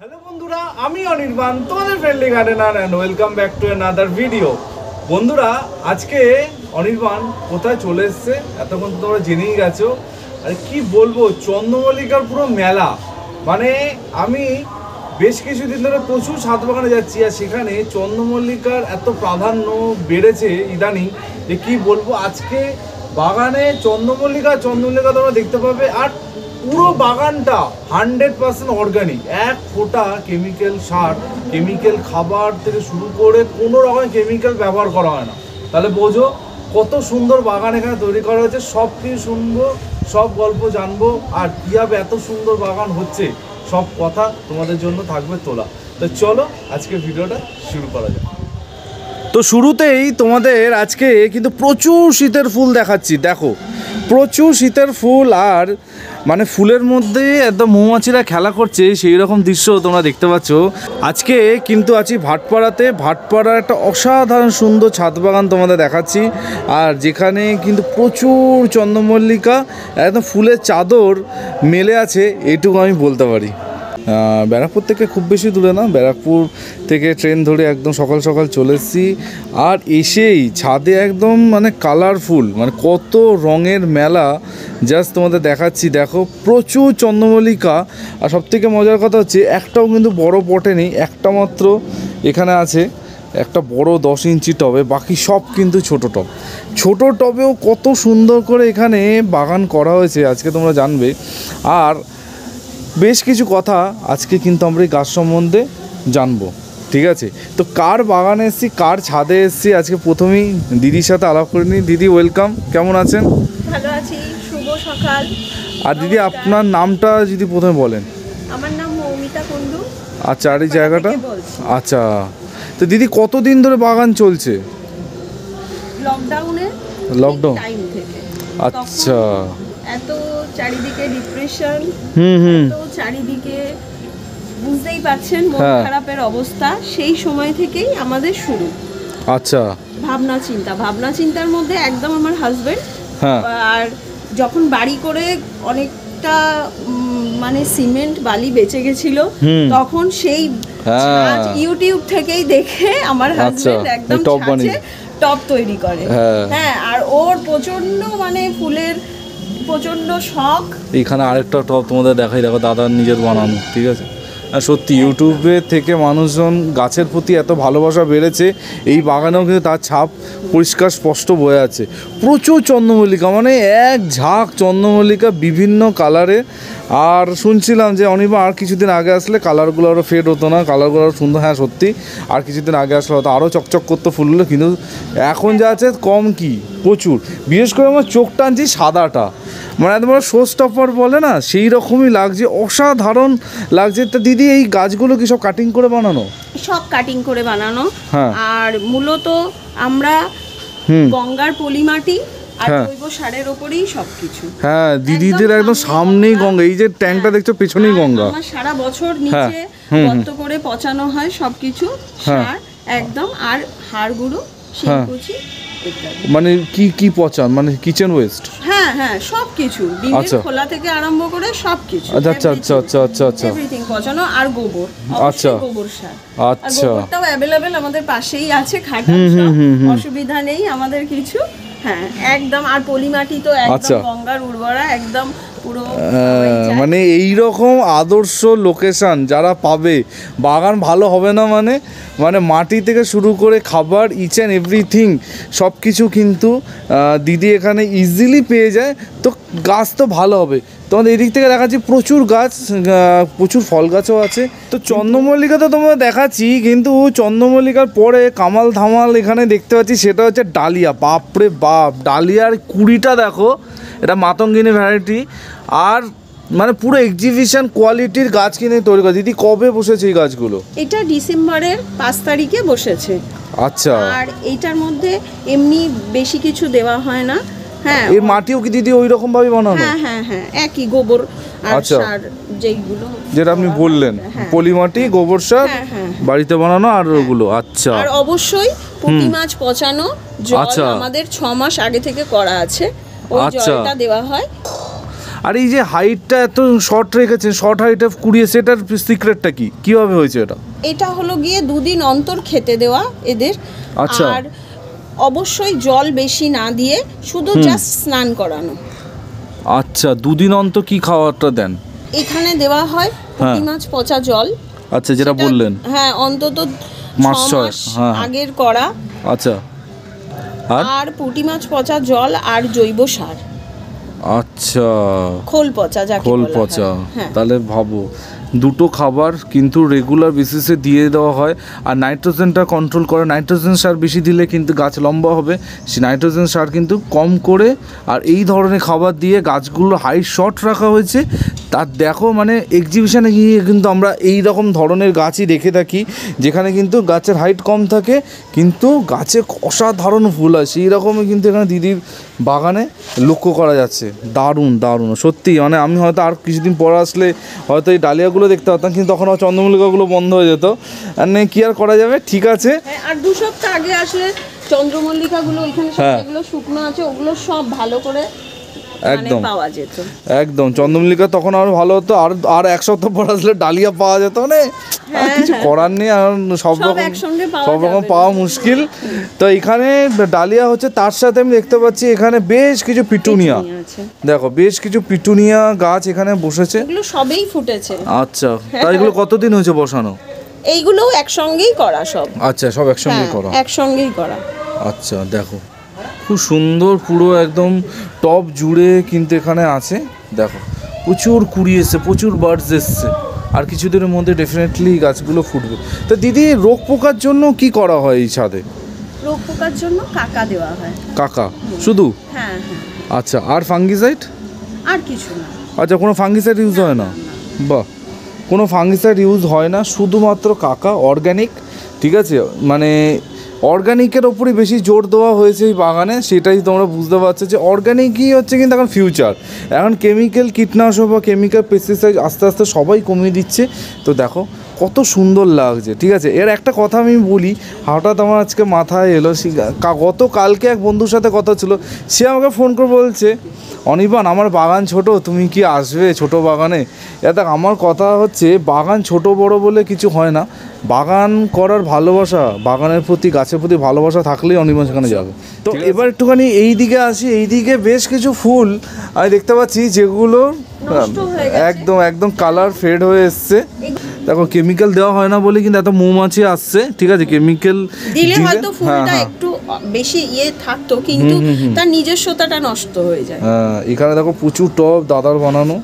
Hello বন্ধুরা, আমি অনির্বাণ, তোমাদের friendly gardener and welcome back to another video. বন্ধুরা, আজকে অনির্বাণ কোথায় চলে এসছে এতক্ষণ তো তোমরা জেনেই গেছো। আর কি বলবো, চন্দ্রমল্লিকার পুরো মেলা। মানে আমি বেশ কিছুদিন ধরে প্রচুর ছাদ বাগানে যাচ্ছি, আর সেখানে চন্দ্রমল্লিকার এত প্রাধান্য বেড়েছে ইদানিং যে কি বলবো। আজকে বাগানে চন্দ্রমল্লিকা তোমরা দেখতে পাবে, আর পুরো বাগানটা 100% অর্গানিক। এক ফোঁটা কেমিক্যাল সার, কেমিক্যাল খাবার থেকে শুরু করে কোনো রকম কেমিক্যাল ব্যবহার করা হয় না। তাহলে বোঝো কত সুন্দর বাগান এখানে তৈরি করা হয়েছে। সব কিছু শুনবো, সব গল্প জানবো, আর কীভাবে এত সুন্দর বাগান হচ্ছে সব কথা তোমাদের জন্য থাকবে তোলা। তো চলো আজকে ভিডিওটা শুরু করা যাক। তো শুরুতেই তোমাদের আজকে কিন্তু প্রচুর শীতের ফুল দেখাচ্ছি। দেখো প্রচুর শীতের ফুল, আর মানে ফুলের মধ্যে একদম মৌমাছিরা খেলা করছে সেই রকম দৃশ্য তোমরা দেখতে পাচ্ছ। আজকে কিন্তু আছি ভাটপাড়াতে। ভাটপাড়ার একটা অসাধারণ সুন্দর ছাদ বাগান তোমাদের দেখাচ্ছি, আর যেখানে কিন্তু প্রচুর চন্দ্রমল্লিকা একদম ফুলের চাদর মেলে আছে, এইটুকু আমি বলতে পারি। ব্যারাকপুর থেকে খুব বেশি দূরে না, ব্যারাকপুর থেকে ট্রেন ধরে একদম সকাল সকাল চলে এসেছি। আর এসেই ছাদে একদম মানে কালারফুল, মানে কত রঙের মেলা জাস্ট তোমাদের দেখাচ্ছি। দেখো প্রচুর চন্দ্রমল্লিকা, আর সবথেকে মজার কথা হচ্ছে একটাও কিন্তু বড় পটে নেই, একটা মাত্র এখানে আছে একটা বড় 10 ইঞ্চি টবে, বাকি সব কিন্তু ছোট টব। ছোট টবেও কত সুন্দর করে এখানে বাগান করা হয়েছে আজকে তোমরা জানবে। আর বেশ কিছু কথা আজকে কিন্তু আমরা এই গাছ সম্বন্ধে জানবো, ঠিক আছে? তো কার বাগানে এসেছি, কার ছাদে এসেছি, আজকে প্রথমেই দিদির সাথে আলাপ করে নিই। দিদি ওয়েলকাম, কেমন আছেন? ভালো আছি, শুভ সকাল। আর দিদি আপনার নামটা যদি প্রথমে বলেন। আমার নাম মৌমিতা কুন্ডু। আচ্ছা, আর এই জায়গাটা? আচ্ছা, তো দিদি কতদিন ধরে বাগান চলছে? লকডাউন টাইম থেকে। আচ্ছা, এত চারিদিকে ডিপ্রেশন, তো চারিদিকে বুঝতেই পারছেন মন খারাপের অবস্থা, সেই সময় থেকেই আমাদের শুরু। আচ্ছা, ভাবনা চিন্তার মধ্যে একদম আমার হাজবেন্ড। আর যখন বাড়ি করে অনেকটা মানে সিমেন্ট বালি বেঁচে গেছিল, তখন সেই ইউটিউব থেকেই দেখে আমার হাজবেন্ড একদম টপ তৈরি করে। হ্যাঁ, আর ওর প্রচন্ড মানে ফুলের প্রচন্ড শখ। এখানে আরেকটা টব তোমাদের দেখাই, দেখো দাদার নিজের বানানো, ঠিক আছে? আর সত্যি ইউটিউবে থেকে মানুষজন গাছের প্রতি এত ভালোবাসা বেড়েছে, এই বাগানেও কিন্তু তার ছাপ পরিষ্কার স্পষ্ট বয়ে আছে। প্রচুর চন্দ্রমল্লিকা, মানে এক ঝাঁক চন্দ্রমল্লিকা বিভিন্ন কালারে। আর শুনছিলাম যে অনির্বাণ আর কিছুদিন আগে আসলে কালারগুলো আরও ফেড হতো না, কালারগুলো আরও সুন্দর। হ্যাঁ সত্যি, আর কিছুদিন আগে আসলে হয়তো আরও চকচক করতো ফুলগুলো, কিন্তু এখন যা আছে কম কি প্রচুর। বিশেষ করে আমার চোখ টানছি সাদাটা, মানে একদম শো স্টপার বলে না, সেই রকমই লাগছে, অসাধারণ লাগছে। তা দিদি এই গাছগুলো কি সব কাটিং করে বানানো? সব কাটিং করে বানানো। আর মূলত আমরা গঙ্গার পলিমাটি আর জৈব সারের উপরেই সবকিছু। হ্যাঁ, দিদিদের একদম সামনেই গঙ্গা, এই যে ট্যাঙ্কটা দেখছো পেছনেই গঙ্গা। আমার সারা বছর নিচে গর্ত করে পচানো হয় সবকিছু সার একদম, আর হাড়গুলো শিংকুচি ইত্যাদি। মানে কি কি পচান, মানে কিচেন ওয়েস্ট? হ্যাঁ হ্যাঁ, সবকিছু, ডিমের খোলা থেকে আরম্ভ করে সবকিছু। আচ্ছা আচ্ছা আচ্ছা আচ্ছা আচ্ছা আচ্ছা, এভরিথিং পচানো। আর গোবর, আচ্ছা গোবর সার। আচ্ছা, গোবরটাও অ্যাভেলেবেল আমাদের পাশেই আছে, খাঁটি, অসুবিধা নেই আমাদের কিছু। হ্যাঁ একদম। আর পলিমাটি তো একদম গঙ্গার উর্বরা, একদম পুরো। মানে এই রকম আদর্শ লোকেশন যারা পাবে, বাগান ভালো হবে না মানে মানে মাটি থেকে শুরু করে খাবার, ইচ অ্যান্ড এভরিথিং সব কিছু কিন্তু দিদি এখানে ইজিলি পেয়ে যায়। তো গাছ তো ভালো হবে। তোমাদের এদিক থেকে দেখাচ্ছি প্রচুর গাছ, প্রচুর ফল গাছও আছে। তো চন্দ্রমল্লিকা তো তোমরা দেখাচ্ছি, কিন্তু চন্দ্রমল্লিকার পরে কামাল ধামাল এখানে দেখতে পাচ্ছি, সেটা হচ্ছে ডালিয়া। বাপরে বাপ, ডালিয়ার কুড়িটা দেখো, এটা মাতঙ্গিনী ভ্যারাইটি। আর মানে পুরো এক্সিবিশন কোয়ালিটির গাছ কিনে তৈরি করে। দিদি কবে বসেছে এই গাছগুলো? এটা ডিসেম্বরের 5 তারিখে বসেছে। আচ্ছা, আর এইটার মধ্যে এমনি বেশি কিছু দেওয়া হয় না। হ্যাঁ, এই মাটিও কি দিদি ওই রকম ভাবে বানানো? হ্যাঁ হ্যাঁ হ্যাঁ, একই গোবর আর সার যেগুলো যেটা আপনি বললেন, পলিমাটি, গোবর সার বাড়িতে বানানো, আর ওগুলো। আচ্ছা, আর অবশ্যই পুঁটি মাছ পচানো জল আমাদের 6 মাস আগে থেকে করা আছে, ওই জলটা দেওয়া হয়। আর এই যে হাইটটা এত শর্ট রেখেছেন, শর্ট হাইটে কুড়িয়ে, সেটার সিক্রেটটা কি, কিভাবে হয়েছে এটা? এটা হলো গিয়ে 2 দিন অন্তর খেতে দেওয়া এদের। আচ্ছা। আর অবশ্যই জল বেশি না দিয়ে শুধু জাস্ট স্নান করানো। আচ্ছা, 2 দিন অন্তর কি খাওয়াটা দেন? এখানে দেওয়া হয় পুঁটি মাছ পচা জল। আচ্ছা, যেটা বললেন, হ্যাঁ, অন্তত মাস আগের করা। আচ্ছা, আর পুঁটি মাছ পচা জল আর জৈব সার। আচ্ছা, খোল পচা, যাকে খোল পচা। তাহলে ভাবো, দুটো খাবার কিন্তু রেগুলার বেসিসে দিয়ে দেওয়া হয়। আর নাইট্রোজেনটা কন্ট্রোল করে, নাইট্রোজেন সার বেশি দিলে কিন্তু গাছ লম্বা হবে, সে নাইট্রোজেন সার কিন্তু কম করে। আর এই ধরনের খাবার দিয়ে গাছগুলো হাইট শর্ট রাখা হয়েছে। তার দেখো, মানে এক্সিবিশনে গিয়ে কিন্তু আমরা এই রকম ধরনের গাছই দেখে থাকি, যেখানে কিন্তু গাছের হাইট কম থাকে কিন্তু গাছে অসাধারণ ফুল হয়। সেই রকমই কিন্তু এখানে দিদির বাগানে লক্ষ্য করা যাচ্ছে। দারুণ দারুণ সত্যি। মানে আমি হয়তো আর কিছুদিন পর আসলে হয়তো এই ডালিয়াগুলো দেখতে পারতাম, কিন্তু তখন চন্দ্রমল্লিকাগুলো বন্ধ হয়ে যেত। আর নেই, কি আর করা যাবে, ঠিক আছে। আর 2 সপ্তাহ আগে আসলে চন্দ্রমল্লিকাগুলো এখানে যেগুলো শুকনো আছে ওগুলো সব ভালো করে একদম পাওয়া যেত। একদম চন্দ্রমল্লিকা তখন আরো ভালো হতো। আর 1 সপ্তাহ পর আসলে ডালিয়া পাওয়া যেত, মানে কিছু করার নেই। আর সব রকম পাওয়া মুশকিল। তো এখানে ডালিয়া হচ্ছে, তার সাথে আমি দেখতে পাচ্ছি এখানে বেশ কিছু পিটুনিয়া। দেখো, বেশ কিছু পিটুনিয়া গাছ এখানে বসেছে, এগুলো সবেই ফুটেছে। আচ্ছা, তাই এগুলো কতদিন হয়েছে বসানো? এইগুলো একসঙ্গেই করা সব। আচ্ছা, সব একসঙ্গেই করা, একসঙ্গেই করা। আচ্ছা, দেখো খুব সুন্দর, পুরো একদম টপ জুড়ে কিন্তু এখানে আছে। দেখো, প্রচুর কুড়ি এসছে, প্রচুর বার্ডস এসছে। আর কিছুদিনের মধ্যে ডেফিনেটলি গাছগুলো ফুটবে। তো দিদি, রোগ পোকার জন্য কি করা হয় এই ছাদে? রোগ পোকার জন্য কাকা দেওয়া হয়। কাকা শুধু? হ্যাঁ হ্যাঁ। আচ্ছা, আর ফাঙ্গিসাইড? আর কিছু না। আচ্ছা, কোনো ফাঙ্গিসাইড ইউজ হয় না? বাহ, কোনো ফাঙ্গিসাইড ইউজ হয় না, শুধুমাত্র কাকা, অর্গ্যানিক। ঠিক আছে, মানে অর্গানিকের ওপরই বেশি জোর দেওয়া হয়েছে এই বাগানে। সেটাই তোমরা বুঝতে পারছো যে অর্গানিকই হচ্ছে কিন্তু এখন ফিউচার। এখন কেমিক্যাল কীটনাশক বা কেমিক্যাল পেস্টিসাইড আস্তে আস্তে সবাই কমিয়ে দিচ্ছে। তো দেখো কত সুন্দর লাগছে। ঠিক আছে, এর একটা কথা আমি বলি, হঠাৎ আমার আজকে মাথায় এলো। গতকালকে এক বন্ধুর সাথে কথা ছিল, সে আমাকে ফোন করে বলছে, অনির্বাণ আমার বাগান ছোট, তুমি কি আসবে ছোট বাগানে? দেখ, আমার কথা হচ্ছে বাগান ছোট বড় বলে কিছু হয় না, বাগান করার ভালোবাসা, বাগানের প্রতি গাছের প্রতি ভালোবাসা থাকলেই অনির্বাণ সেখানে যাবে। তো এবার একটুখানি এই দিকে আসি। এই দিকে বেশ কিছু ফুল আমি দেখতে পাচ্ছি যেগুলো একদম একদম কালার ফেড হয়ে এসছে। দেখো, কেমিক্যাল দেওয়া হয় না বলে কিন্তু এত মৌমাছি আসছে। ঠিক আছে, কেমিক্যাল দিলে হয়তো ফুলটা একটু বেশি থাকতো, কিন্তু তার নিজস্বতাটা নষ্ট হয়ে যায়। হ্যাঁ, এখানে দেখো প্রচুর টব দাদার বানানো।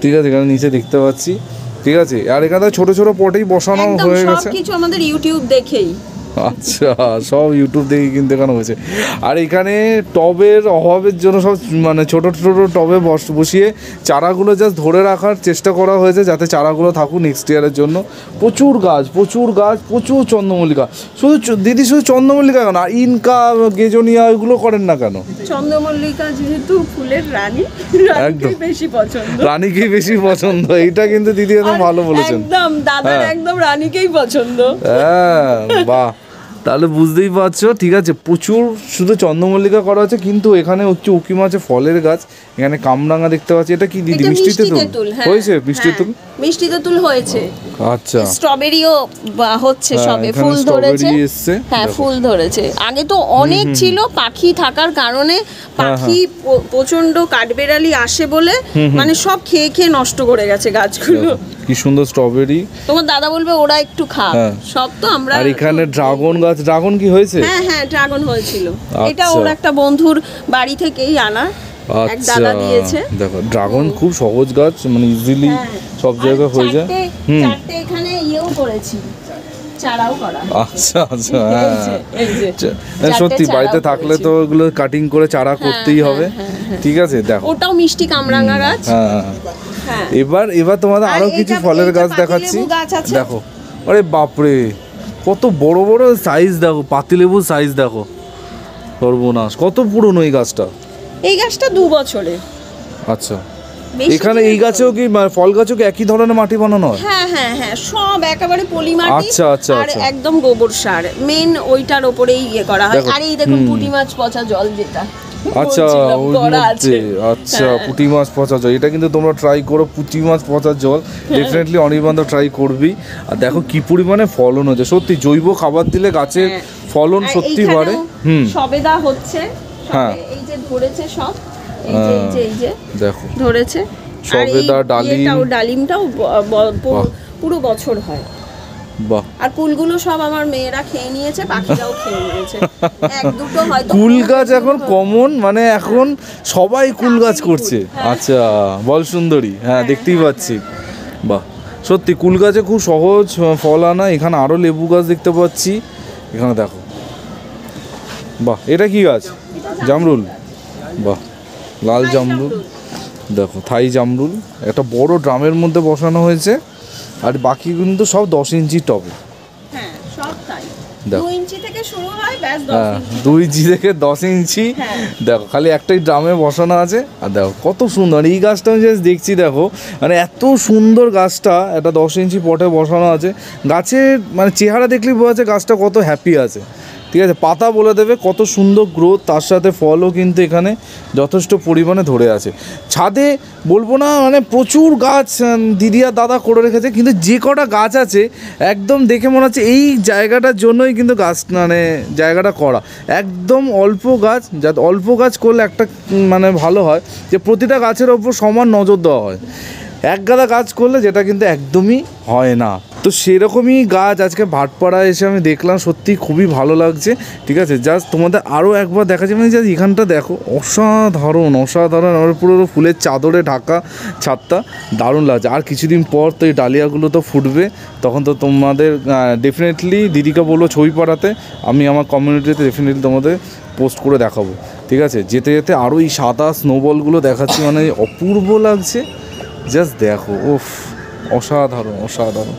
ঠিক আছে, এখানে নিচে দেখতে পাচ্ছি। ঠিক আছে, আর এখানে ছোট ছোট পটেই বসানো হয়ে গেছে। সবকিছু আমাদের ইউটিউব দেখেই। আচ্ছা, সব ইউটিউব দেখে কিন্তু এখানে হয়েছে। আর এখানে টবের অভাবের জন্য সব মানে ছোট ছোট টবে বসিয়ে চারাগুলো জাস্ট ধরে রাখার চেষ্টা করা হয়েছে, যাতে চারাগুলো থাকুক নেক্সট ইয়ারের জন্য। প্রচুর গাছ, প্রচুর গাছ, প্রচুর চন্দ্রমল্লিকা। শুধু দিদি, শুধু চন্দ্রমল্লিকা কেন, ইনকা, গেজনিয়া এগুলো করেন না কেন? চন্দ্রমল্লিকা যেহেতু ফুলের রানী, একদম বেশি পছন্দ, রানীকেই বেশি পছন্দ। এইটা কিন্তু দিদি একদম ভালো বলেছেন। একদম দাদার একদম রানীকেই পছন্দ। হ্যাঁ, বাহ, তাহলে বুঝতেই পারছো। ঠিক আছে, প্রচুর শুধু চন্দ্রমল্লিকা করা হচ্ছে, কিন্তু এখানে হচ্ছে উকি মাছের ফলের গাছ। এখানে কামরাঙা দেখতে পাচ্ছি। এটা কি দিদি, মিষ্টি তেঁতুল হয়েছে? মিষ্টি তেঁতুল, মিষ্টি তেঁতুল হয়েছে। আচ্ছা, স্ট্রবেরিও হচ্ছে, সবে ফুল ধরেছে। হ্যাঁ, ফুল ধরেছে। আগে তো অনেক ছিল, পাখি থাকার কারণে পাখি প্রচন্ড কাঠবেড়ালি আসে বলে মানে সব খেয়ে খেয়ে নষ্ট করে গেছে গাছগুলো। কি সুন্দর স্ট্রবেরি। তোমার দাদা বলবে ওরা একটু খা, সব তো আমরা। আর এখানে ড্রাগন গাছ, ড্রাগন কি হয়েছে? হ্যাঁ হ্যাঁ, ড্রাগন হয়েছিল। এটা ওর একটা বন্ধুর বাড়ি থেকেই আনা, এক দাদা দিয়েছে। দেখো, ড্রাগন খুব সহজ গাছ, মানে ইজিলি সব জায়গায় হয়ে যায়। চারটে এখানে ইয়েও করেছি, চারাও করা। আচ্ছা আচ্ছা, হ্যাঁ, সত্যি বাড়িতে থাকলে তো ওগুলো কাটিং করে চারা করতেই হবে। ঠিক আছে, দেখো ওটাও মিষ্টি কামরাঙা গাছ। হ্যাঁ, এবার তোমাদের আরো কিছু ফলের গাছ দেখাচ্ছি। দেখো, আরে বাপরে, কত বড় বড় সাইজ দেখো, পাতিলেবুর সাইজ দেখো, সর্বনাশ। কত পুরনো এই গাছটা? এই গাছটা 2 বছরে। আচ্ছা, এখানে এই গাছেও কি ফল গাছও কি একই ধরনের মাটি বানানো হয়? হ্যাঁ হ্যাঁ হ্যাঁ, সব একেবারে পলি মাটি। আচ্ছা আচ্ছা, আর একদম গোবর সার মেন ওইটার উপরেই ইয়ে করা হয়। আর এই দেখুন পুঁটি মাছ পচা জল, যেটা আচ্ছা বলছিলাম, ওর করা মধ্যে আছে। আচ্ছা হ্যাঁ। পুঁটি মাছ পচা জল, এটা কিন্তু তোমরা ট্রাই করো, পুঁটি মাছ পচা জল ডেফিনেটলি অনির্বাণ তো ট্রাই করবি। আর দেখো কি পরিমাণে ফলন হচ্ছে, সত্যি জৈব খাবার দিলে গাছের হ্যাঁ। ফলন আর সত্যি এইখানেও বাড়ে। সবেদা হচ্ছে, হ্যাঁ। এই যে ধরেছে সব, এই যে দেখো ধরেছে। সবেদা, ডালিম। ডালিমটাও পুরো বছর হয়। বাহ, আর কুলগুলো সব আমার মেয়েরা খেয়ে নিয়েছে, পাখিরাও খেয়ে নিয়েছে। এক দুটো হয়তো কুল গাছ এখন কমন, মানে এখন সবাই কুল গাছ করছে। আচ্ছা বল সুন্দরী, হ্যাঁ দেখতেই পাচ্ছি। বাহ, সত্যি কুল গাছে খুব সহজ ফল আনা। এখানে আরো লেবু গাছ দেখতে পাচ্ছি, এখানে দেখো। বাহ, এটা কি গাছ? জামরুল। বাহ, লাল জামরুল, দেখো থাই জামরুল একটা বড় ড্রামের মধ্যে বসানো হয়েছে। আর বাকি কিন্তু সব 10 ইঞ্চি টবে। হ্যাঁ সব তাই, দেখো। 2 ইঞ্চি থেকে শুরু হয়, ব্যাস 10 হ্যাঁ ইঞ্চি। 2 ইঞ্চি থেকে 10 ইঞ্চি। হ্যাঁ। দেখো খালি একটাই ড্রামে বসানো আছে। আর দেখো কত সুন্দর এই গাছটা, আমি জাস্ট দেখছি দেখো, মানে এত সুন্দর গাছটা, একটা 10 ইঞ্চি পটে বসানো আছে। গাছের মানে চেহারা দেখলেই বোঝা যাচ্ছে গাছটা কত হ্যাপি আছে। ঠিক আছে, পাতা বলে দেবে কত সুন্দর গ্রোথ, তার সাথে ফলও কিন্তু এখানে যথেষ্ট পরিমাণে ধরে আছে। ছাদে বলবো না মানে প্রচুর গাছ দিদি আর দাদা করে রেখেছে, কিন্তু যে কটা গাছ আছে একদম দেখে মনে হচ্ছে এই জায়গাটার জন্যই কিন্তু গাছ মানে জায়গাটা করা। একদম অল্প গাছ, যাতে অল্প গাছ করলে একটা মানে ভালো হয় যে প্রতিটা গাছের ওপর সমান নজর দেওয়া হয়। এক গাদা গাছ করলে যেটা কিন্তু একদমই হয় না। তো সেরকমই গাছ আজকে ভাটপাড়ায় এসে আমি দেখলাম, সত্যি খুবই ভালো লাগছে। ঠিক আছে, জাস্ট তোমাদের আরও একবার দেখা যাবে, মানে জাস্ট এখানটা দেখো, অসাধারণ অসাধারণ। আমার পুরো ফুলের চাদরে ঢাকা ছাদটা, দারুণ লাগছে। আর কিছুদিন পর তো এই ডালিয়াগুলো তো ফুটবে, তখন তো তোমাদের ডেফিনেটলি দিদিকে বলবো ছবি পাঠাতে, আমি আমার কমিউনিটিতে ডেফিনেটলি তোমাদের পোস্ট করে দেখাবো। ঠিক আছে, যেতে যেতে আরও এই সাদা স্নোবলগুলো দেখাচ্ছি, মানে অপূর্ব লাগছে। জাস্ট দেখো, ওফ অসাধারণ অসাধারণ,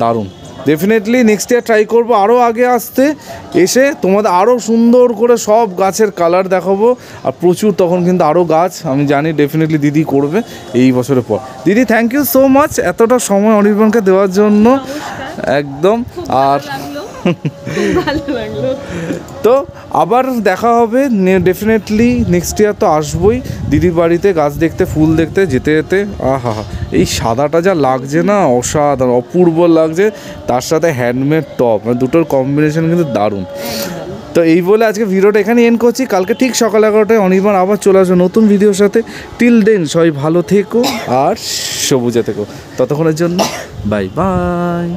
দারুণ। ডেফিনেটলি নেক্সট ইয়ার ট্রাই করবো আরও আগে আসতে, এসে তোমাদের আরও সুন্দর করে সব গাছের কালার দেখাবো। আর প্রচুর তখন কিন্তু আরও গাছ আমি জানি ডেফিনেটলি দিদি করবে এই বছরের পর। দিদি থ্যাংক ইউ সো মাচ এতটা সময় অনির্বাণকে দেওয়ার জন্য, একদম। আর ভালো লাগলো। তো আবার দেখা হবে ডেফিনেটলি, নেক্সট ইয়ার তো আসবোই দিদির বাড়িতে গাছ দেখতে, ফুল দেখতে যেতে যেতে। আহা হা, এই সাদাটা যা লাগছে না, অসাধারণ অপূর্ব লাগছে, তার সাথে হ্যান্ডমেড টপ, মানে দুটোর কম্বিনেশন কিন্তু দারুণ। তো এই বলে আজকে ভিডিওটা এখানে এন্ড করছি। কালকে ঠিক সকাল 11টায় অনির্বাণ আবার চলে আসবে নতুন ভিডিওর সাথে। টিল দেন সবাই ভালো থেকো আর সবুজে থেকো, ততক্ষণের জন্য বাই বাই।